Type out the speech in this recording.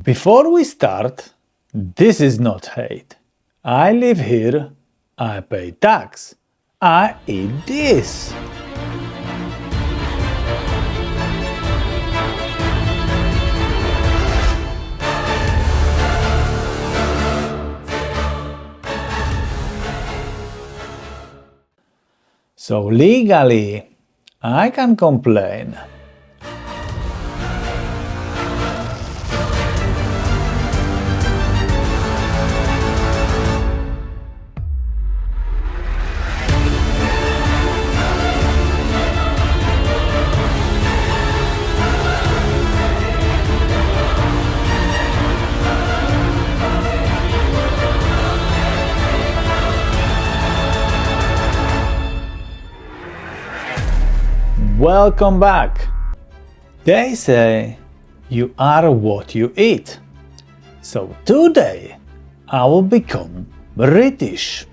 Before we start, this is not hate. I live here, I pay tax, I eat this. So legally, I can complain. Welcome back! They say you are what you eat. So today I will become British.